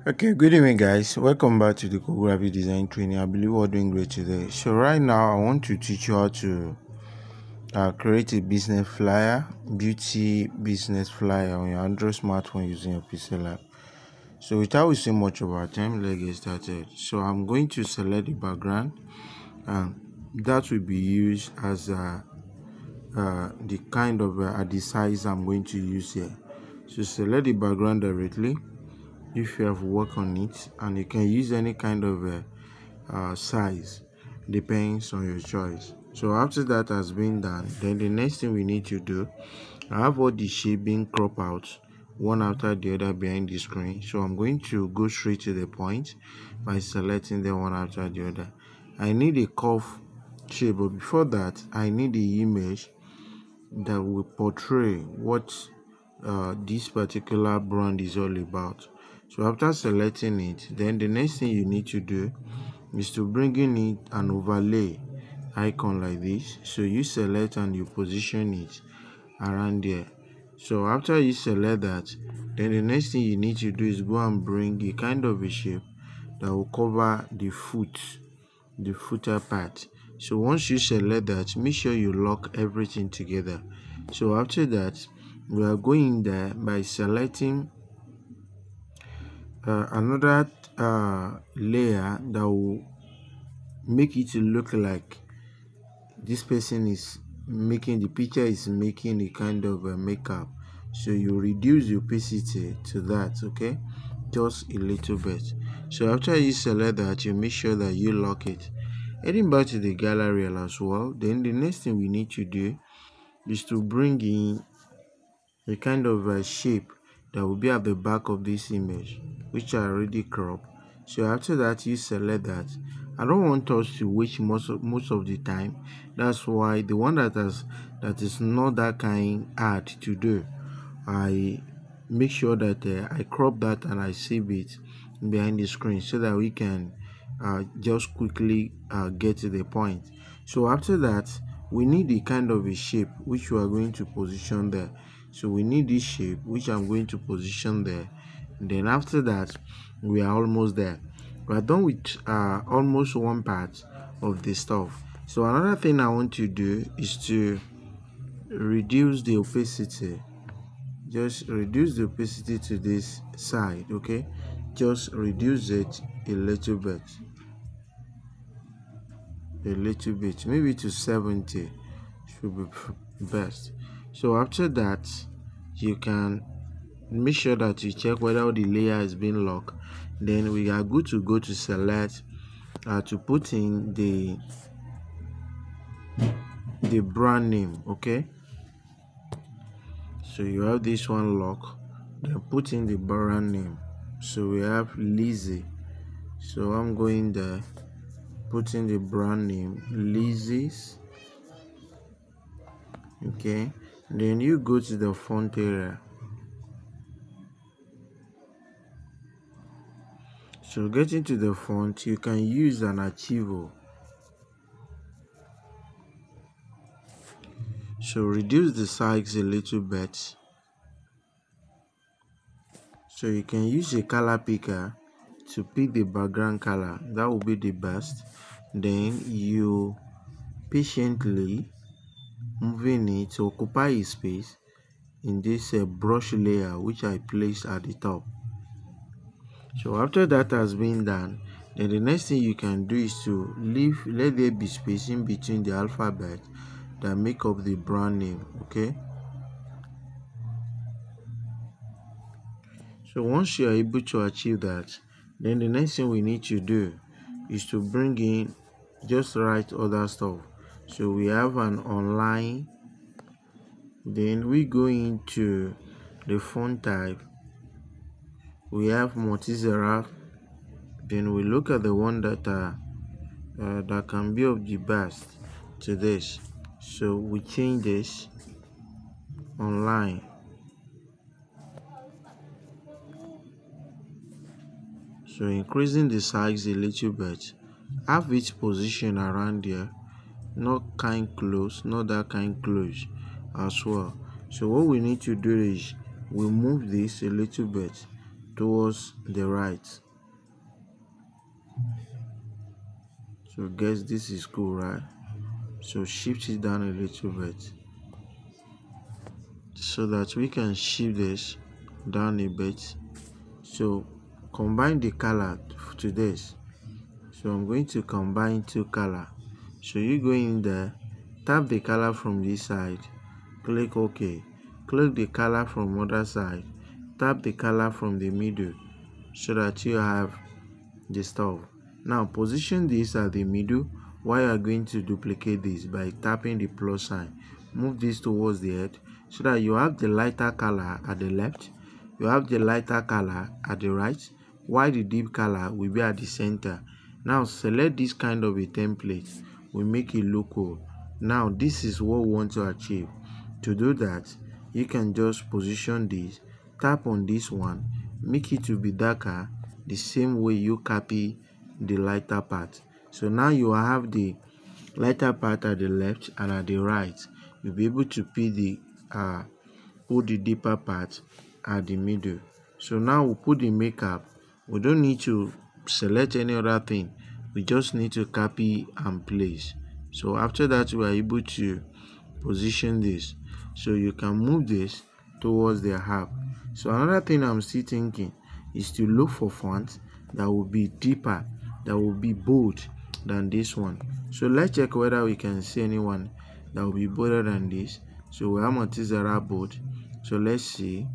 Okay, good evening, guys. Welcome back to the graphic design training. I believe we're doing great today. So, right now, I want to teach you how to create a business flyer, beauty business flyer on your Android smartphone using your Pixellab. So, without wasting much of our time, let's get started. So, I'm going to select the background, and that will be used as the kind of the size I'm going to use here. So, select the background directly if you have worked on it, and you can use any kind of size, depends on your choice. So after that has been done, then the next thing we need to do, I have all the shape being cropped out one after the other behind the screen. So I'm going to go straight to the point by selecting them one after the other. I need a curve shape, but before that I need the image that will portray what this particular brand is all about. So after selecting it, then the next thing you need to do is to bring in it an overlay icon like this. So you select and you position it around there. So after you select that, then the next thing you need to do is go and bring a kind of a shape that will cover the footer part. So once you select that, make sure you lock everything together. So after that, we are going there by selecting another layer that will make it look like this person is making the picture is making a kind of makeup. So you reduce the opacity to that, okay, just a little bit. So after you select that, you make sure that you lock it. Heading back to the gallery as well, then the next thing we need to do is to bring in a kind of a shape that will be at the back of this image, which I already cropped. So after that, you select that. I don't want us to waste most of the time. That's why the one that is not that kind hard to do, I make sure that I crop that and I save it behind the screen so that we can just quickly get to the point. So after that, we need a kind of a shape which we are going to position there. So we need this shape which I'm going to position there. And then after that, we are almost there. We are done with almost one part of the stuff. So another thing I want to do is to reduce the opacity. Just reduce the opacity to this side, okay? Just reduce it a little bit, maybe to 70 should be best. So after that, you can make sure that you check whether the layer has been locked. Then we are good to go to select to put in the brand name, okay? So you have this one lock, then put in the brand name. So we have Lizzie. So I'm going there, put in the brand name Lizzie's, okay? Then you go to the font area. So getting to the font, you can use an archival. So reduce the size a little bit. So you can use a color picker to pick the background color. That will be the best. Then you patiently moving it to occupy a space in this brush layer which I placed at the top. So after that has been done, then the next thing you can do is to let there be space in between the alphabet that make up the brand name, okay? So once you are able to achieve that, then the next thing we need to do is to bring in, just write other stuff. So we have an online, then we go into the font type, we have multi-serif, then we look at the one that that can be of the best to this. So we change this online. So increasing the size a little bit, have its position around there, not kind close, not that kind close as well. So what we need to do is we move this a little bit towards the right. So guess this is cool, right? So shift it down a little bit so that we can shift this down a bit. So combine the color to this. So I'm going to combine two color. So you go in there, tap the color from this side, click OK, click the color from other side, tap the color from the middle so that you have the stuff. Now position this at the middle while you are going to duplicate this by tapping the plus sign. Move this towards the head so that you have the lighter color at the left, you have the lighter color at the right, while the deep color will be at the center. Now select this kind of a template, we make it look cool. Now this is what we want to achieve. To do that, you can just position this, tap on this one, make it to be darker the same way you copy the lighter part. So now you have the lighter part at the left and at the right. You'll be able to put the deeper part at the middle. So now we'll put the makeup. We don't need to select any other thing. We just need to copy and place. So after that, we are able to position this. So you can move this towards the app. So another thing I'm still thinking is to look for fonts that will be deeper, that will be bold than this one. So let's check whether we can see anyone that will be bolder than this. So we have Montezera bold. So let's see,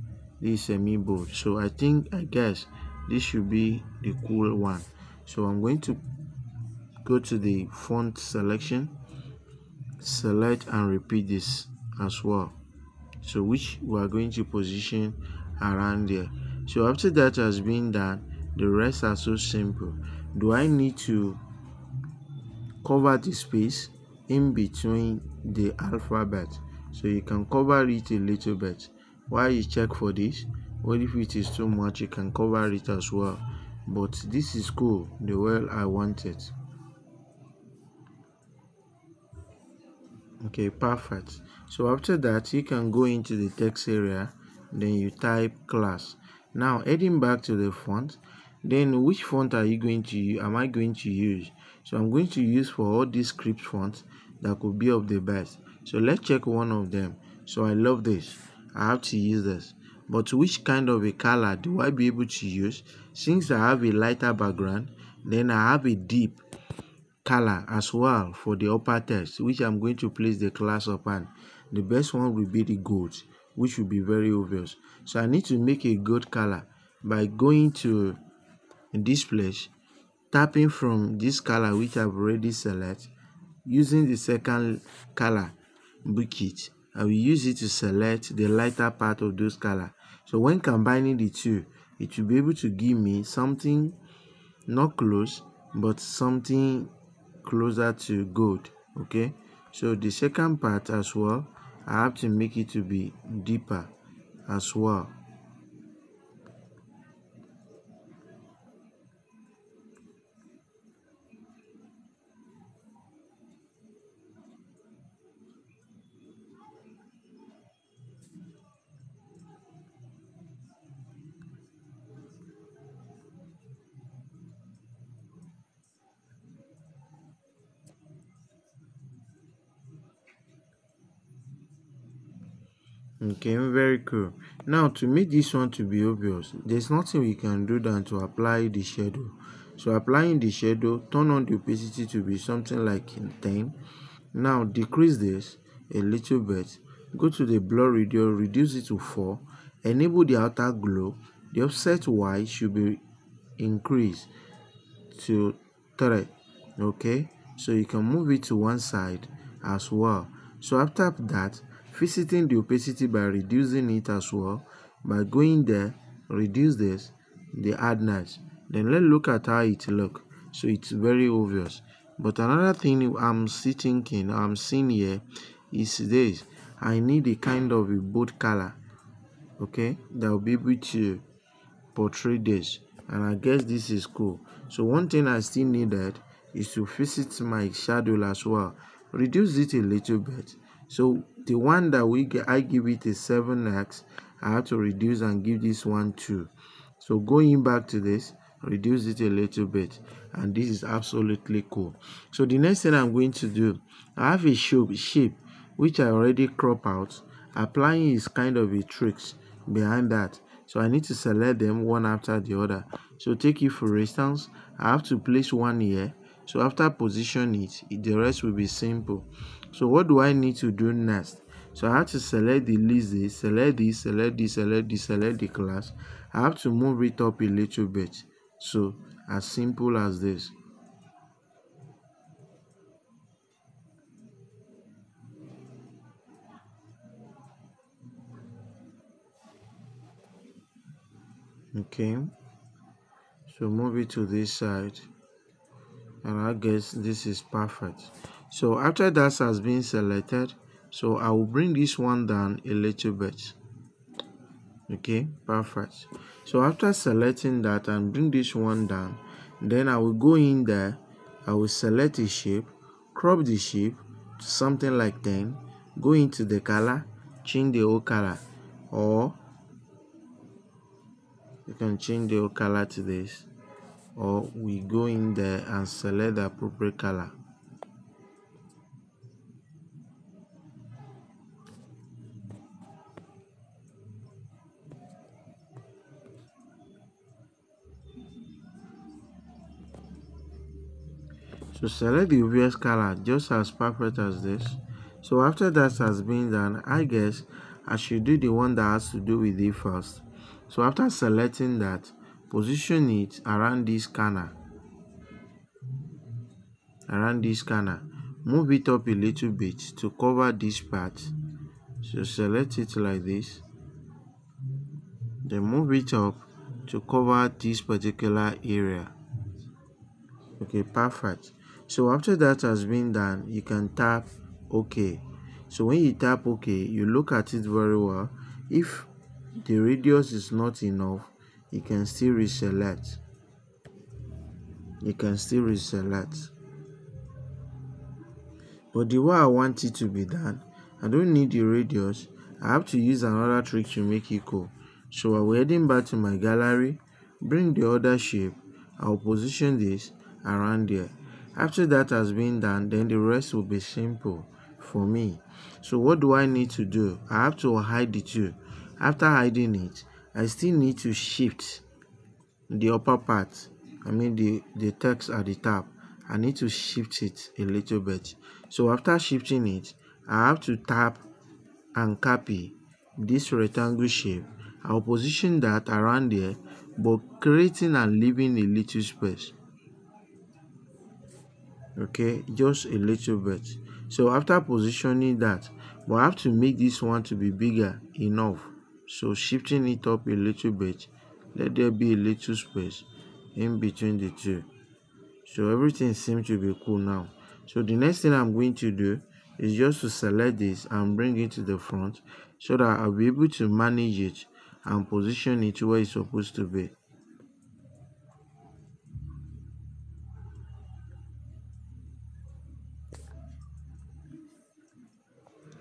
this is semi bold. So I guess this should be the cool one. So I'm going to go to the font selection, select and repeat this as well. So which we are going to position around there. So after that has been done, the rest are so simple. Do I need to cover the space in between the alphabet? So you can cover it a little bit while you check for this. Well, if it is too much, you can cover it as well. But this is cool the way I want it. Okay, perfect. So after that, you can go into the text area, then you type class. Now heading back to the font, then which font are you going to use? Am I going to use? So I'm going to use for all these script fonts that could be of the best. So let's check one of them. So I love this. I have to use this. But which kind of a color do I be able to use? Since I have a lighter background, then I have a deep color as well for the upper text, which I'm going to place the class upon. The best one will be the gold, which will be very obvious. So I need to make a gold color by going to this place, tapping from this color which I've already selected, using the second color bucket. I will use it to select the lighter part of those color. So when combining the two, it will be able to give me something not close, but something closer to gold. Okay, so the second part as well, I have to make it to be deeper as well. Okay, very cool. Now to make this one to be obvious, there's nothing we can do than to apply the shadow. So applying the shadow, turn on the opacity to be something like 10. Now decrease this a little bit, go to the blur radio, reduce it to 4, enable the outer glow. The offset Y should be increased to 3. Okay, so you can move it to one side as well. So after that, visiting the opacity by reducing it as well, by going there, reduce this, the hardness. Then let's look at how it look. So it's very obvious. But another thing I'm seeing here is this. I need a kind of a bold color, okay, that will be able to portray this, and I guess this is cool. So one thing I still needed is to visit my shadow as well, reduce it a little bit. So the one that I give it a 7x, I have to reduce and give this one 2. So going back to this, reduce it a little bit, and this is absolutely cool. So the next thing I'm going to do, I have a shape which I already crop out. Applying is kind of a tricks behind that. So I need to select them one after the other. So take it for instance, I have to place one here. So after position it, the rest will be simple. So what do I need to do next? So I have to select the list, select this, select this, select this, select the class. I have to move it up a little bit. So as simple as this. Okay, so move it to this side, and I guess this is perfect. So after that has been selected, so I will bring this one down a little bit. Okay, perfect. So after selecting that and bring this one down, then I will go in there, I will select a shape, crop the shape to something like 10, go into the color, change the whole color, or you can change the whole color to this, or we go in there and select the appropriate color. So select the obvious color just as perfect as this. So after that has been done, I guess I should do the one that has to do with it first. So after selecting that, position it around this corner. Move it up a little bit to cover this part. So select it like this. Then move it up to cover this particular area. Okay, perfect. So after that has been done, you can tap OK. So when you tap OK, you look at it very well. If the radius is not enough, you can still reselect. But the way I want it to be done, I don't need the radius. I have to use another trick to make it cool. So I'll heading back to my gallery, bring the other shape. I'll position this around there. After that has been done, then the rest will be simple for me. So what do I need to do? I have to hide the two. After hiding it, I still need to shift the upper part. I mean the text at the top. I need to shift it a little bit. So after shifting it, I have to tap and copy this rectangle shape. I'll position that around there, but creating and leaving a little space. Okay, just a little bit. So after positioning that, but I have to make this one to be bigger enough. So shifting it up a little bit, let there be a little space in between the two. So everything seems to be cool now. So the next thing I'm going to do is just to select this and bring it to the front so that I'll be able to manage it and position it where it's supposed to be.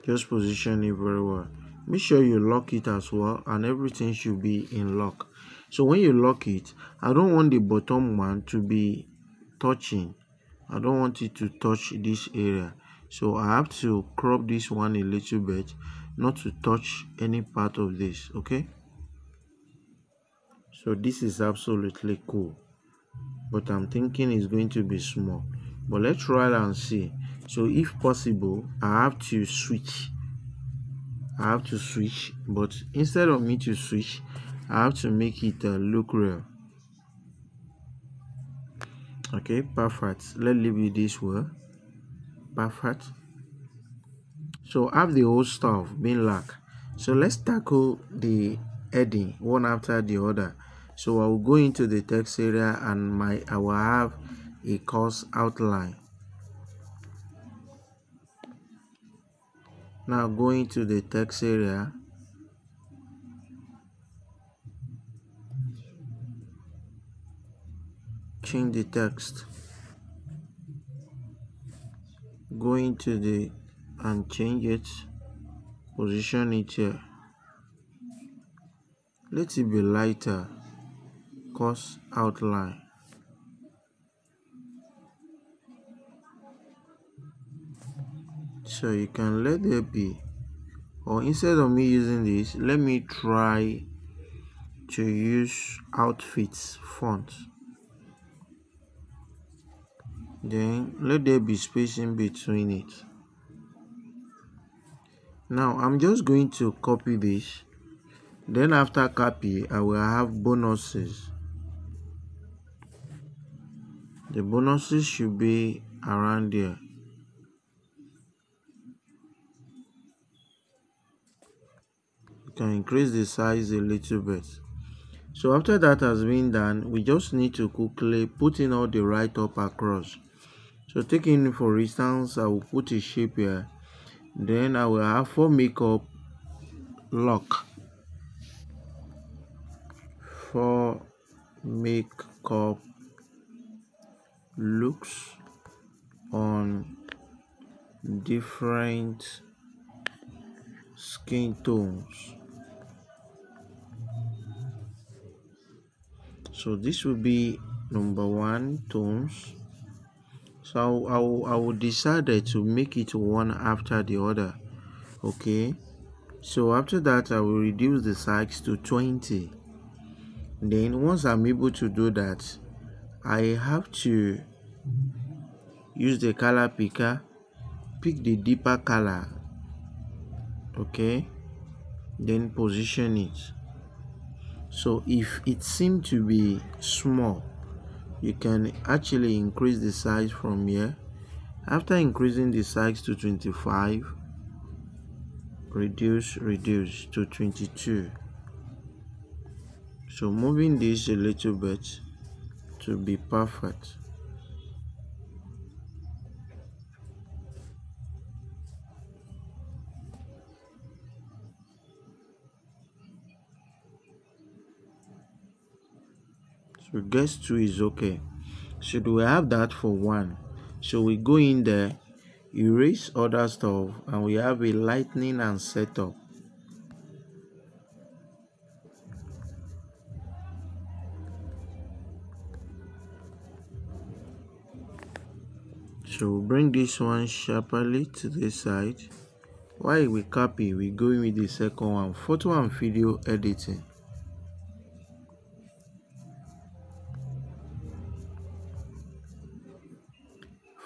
Just position it very well. Make sure you lock it as well, and everything should be in lock. So when you lock it, I don't want the bottom one to be touching. I don't want it to touch this area. So I have to crop this one a little bit, not to touch any part of this. Okay, so this is absolutely cool, but I'm thinking it's going to be small. But let's try and see. So if possible, I have to switch, but instead of me to switch, I have to make it look real. Okay, perfect. Let's leave it this way. Perfect. So I have the whole stuff being locked. So let's tackle the heading one after the other. So I will go into the text area and I will have a course outline. Now going to the text area, change the text, go into the and change it, position it here, let it be lighter. course outline. So you can let there be, or instead of me using this, let me try to use outfits font. Then let there be spacing between it. Now I'm just going to copy this. Then after copy, I will have bonuses. The bonuses should be around there. You can increase the size a little bit. So after that has been done, we just need to quickly put in all the write-up across. So taking for instance, I will put a shape here. Then I will have for makeup lock. For makeup looks on different skin tones. So this will be number one, tones. So I will decide to make it one after the other. Okay, so after that I will reduce the size to 20. Then once I'm able to do that, I have to use the color picker, pick the deeper color. Okay, then position it. So if it seems to be small, you can actually increase the size from here. After increasing the size to 25, reduce to 22. So moving this a little bit to be perfect. So guess 2 is okay. Should we have that for 1? So we go in there, erase other stuff, and we have a lightning and setup. So we bring this one sharply to this side. While we copy, we go in with the second one, photo and video editing.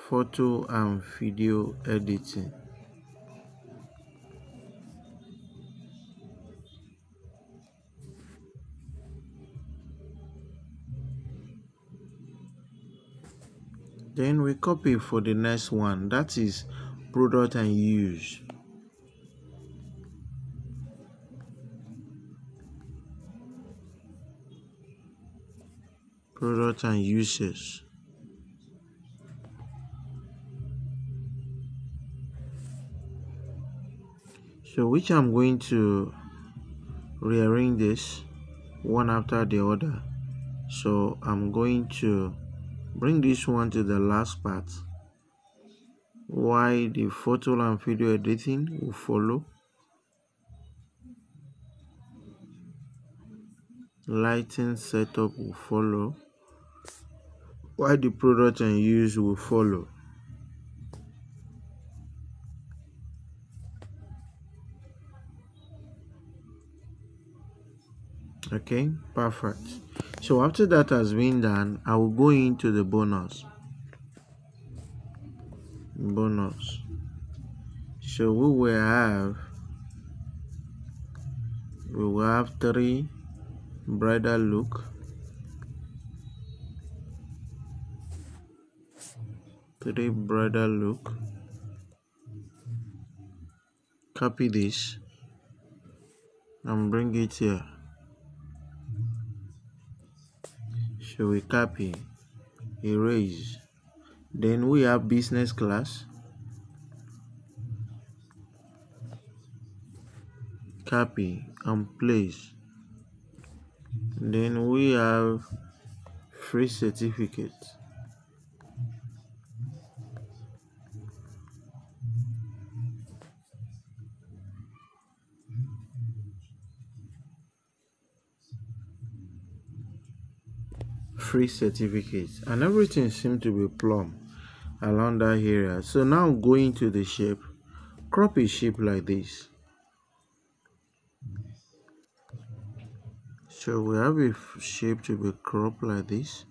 Photo and video editing. Then we copy for the next one, that is product and use. Product and uses. So which I'm going to rearrange this one after the other. So I'm going to bring this one to the last part, while the photo and video editing will follow. Lighting setup will follow, while the product and use will follow. Okay, perfect. So after that has been done, I will go into the bonus. So we will have 3 bridal look, 3 bridal look. Copy this and bring it here. So we copy, erase. Then we have business class. Copy and place. Then we have free certificate. free certificates, and everything seemed to be plumb around that area. So now going to the shape, crop a shape like this. So we have a shape to be cropped like this.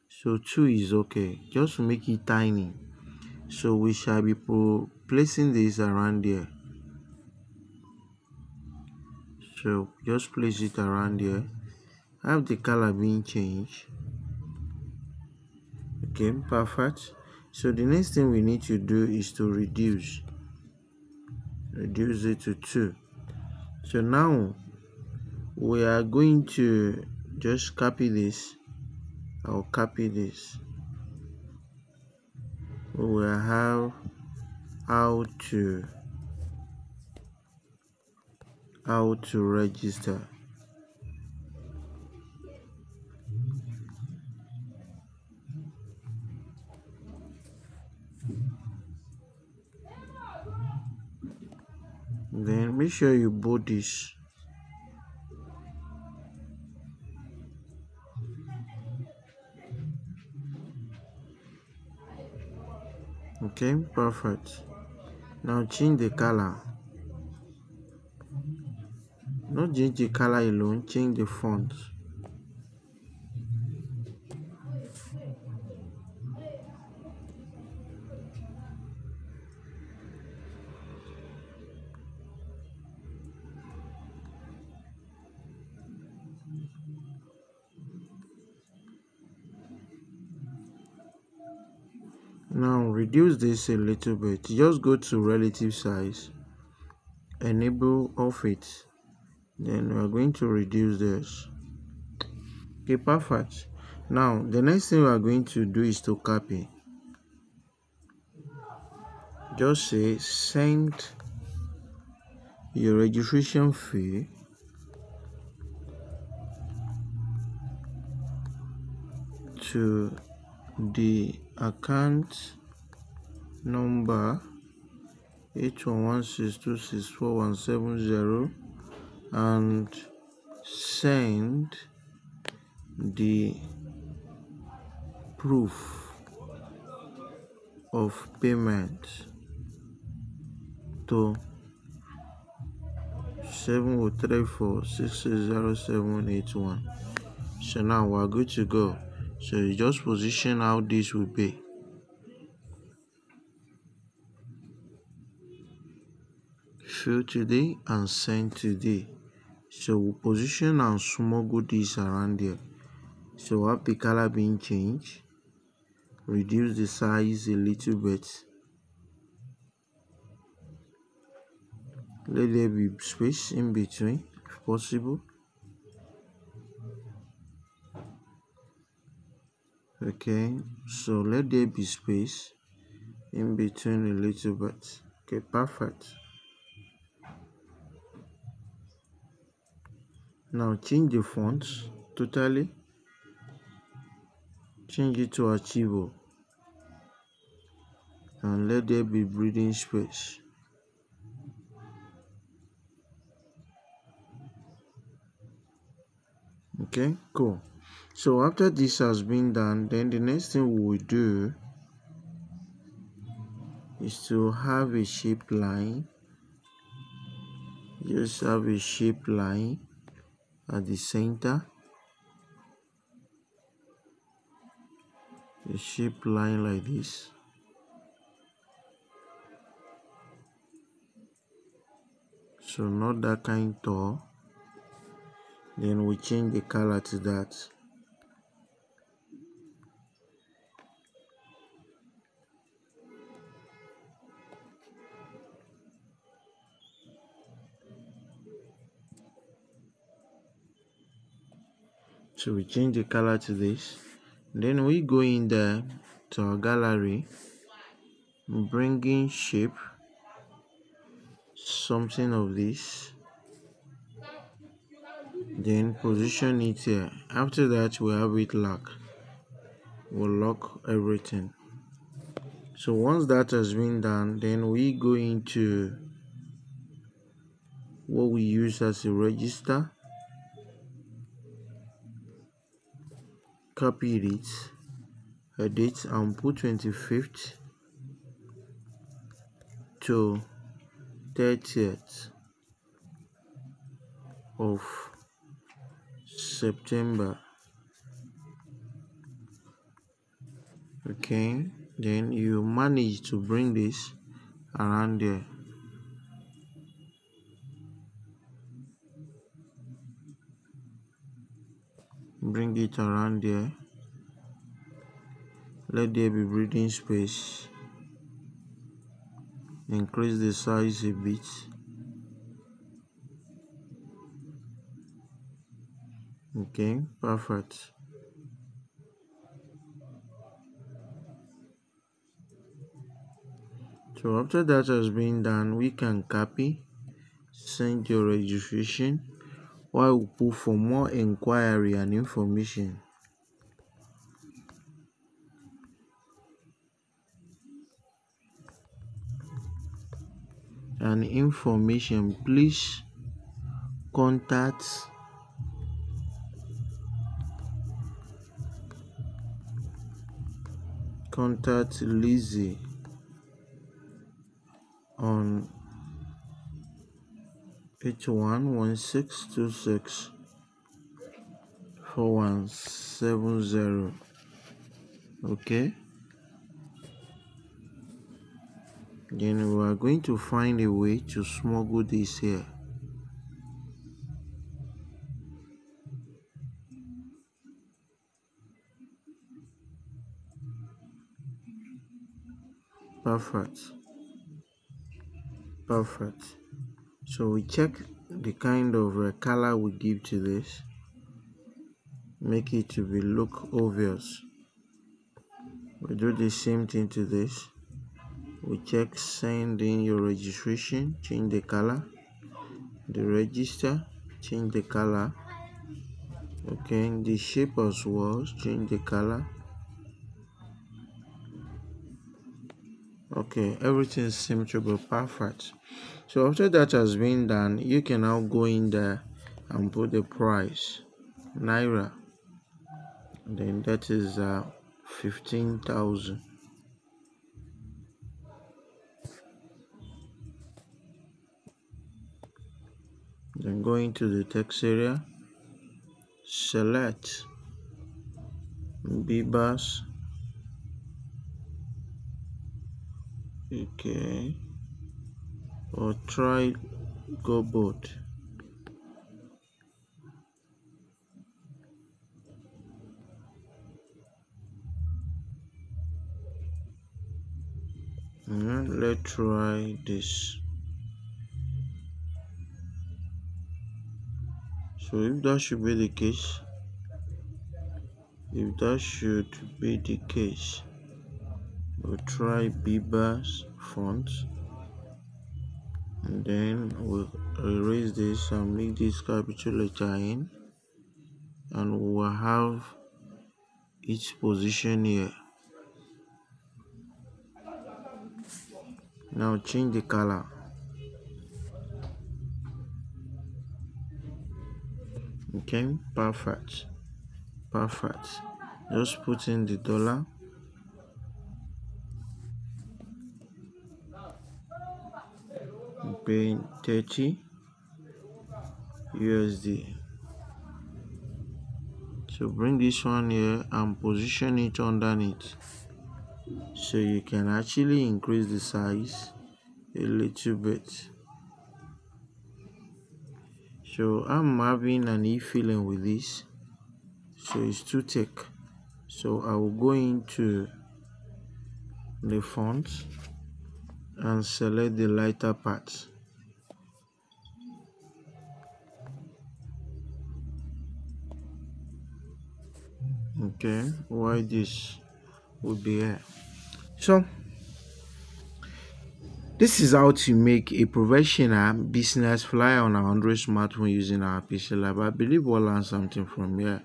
So 2 is okay, just to make it tiny. So we shall be placing this around there. So just place it around there. Have the color being changed. Okay, perfect. So the next thing we need to do is to reduce it to 2. So now we are going to just copy this. I'll copy this. We will have how to register. Then make sure you bold this. Okay, perfect. Now change the color. Not change the color alone, change the font. Now reduce this a little bit. Just go to relative size, enable off it. Then we are going to reduce this. Okay, perfect. Now the next thing we are going to do is to copy. Just say send your registration fee to the account number 8116264170 and send the proof of payment to 7034660781. So now we're good to go. So you just position how this will be. Fill today and send today. So we'll position and smuggle this around there. So we'll have the color being changed. Reduce the size a little bit. Let there be space in between if possible. Okay, so let there be space in between a little bit. Okay, perfect. Now change the fonts totally. Change it to Archivo and let there be breathing space. Okay, cool. So after this has been done, then the next thing we will do is to have a shape line. Just have a shape line at the center. A shape line like this. So not that kind tall. Then we change the color to that. So we change the color to this. Then we go in there to our gallery, bring in shape, something of this. Then position it here. After that, we have it lock. We'll lock everything. So once that has been done, then we go into what we use as a register. copy it, edit, and put 25th to 30th of September. Okay, then you manage to bring this around there. Bring it around there. Let there be breathing space. Increase the size a bit. Okay, perfect. So after that has been done, we can copy, send your registration, while we put for more inquiry and information. And information, please contact Lizzie on 8116264170. Okay, then we are going to find a way to smuggle this here. Perfect. So we check the kind of color we give to this, make it to be look obvious. We do the same thing to this. We check send in your registration, change the color, the register, change the color. Okay, the shape as well, change the color. Okay, everything seems to be perfect. So after that has been done, you can now go in there and put the price, Naira. Then that is 15,000. Then go into the text area, select Bibas. Okay, or try go boat. Let's try this. So if that should be the case, we'll try Bibas font, and then we'll erase this and make this capital letter N, and we will have its position here. Now change the color. Okay, perfect. Just put in the dollar. Paying 30 USD. So bring this one here and position it underneath, so you can actually increase the size a little bit. So I'm having an feeling with this, so it's too thick. So I will go into the font and select the lighter part. Okay, why this would be here. So this is how to make a professional business flyer on our Android smartphone using our Pixellab. I believe we'll learn something from here.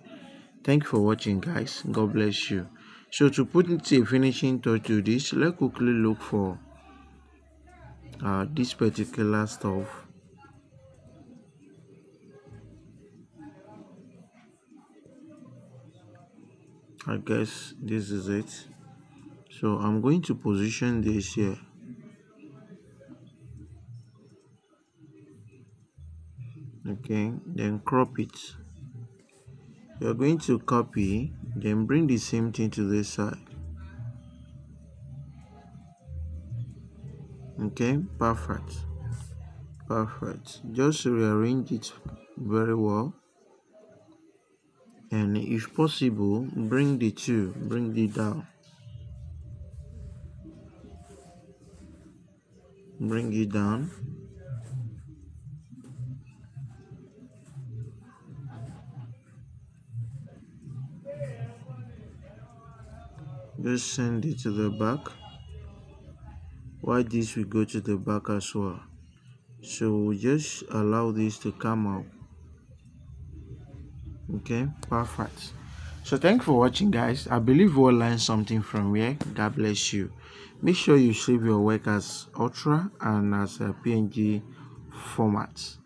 Thank you for watching, guys. God bless you. So to put a finishing touch to this, let's quickly look for this particular stuff. I guess this is it. So I'm going to position this here. Okay, then crop it. You're going to copy, then bring the same thing to this side. Okay, perfect. Just rearrange it very well, and if possible, bring it down, bring it down. Just send it to the back. Why this will go to the back as well. So we'll just allow this to come out. Okay, perfect. So thank you for watching, guys. I believe we'll learn something from here. God bless you. Make sure you save your work as Ultra and as a PNG formats.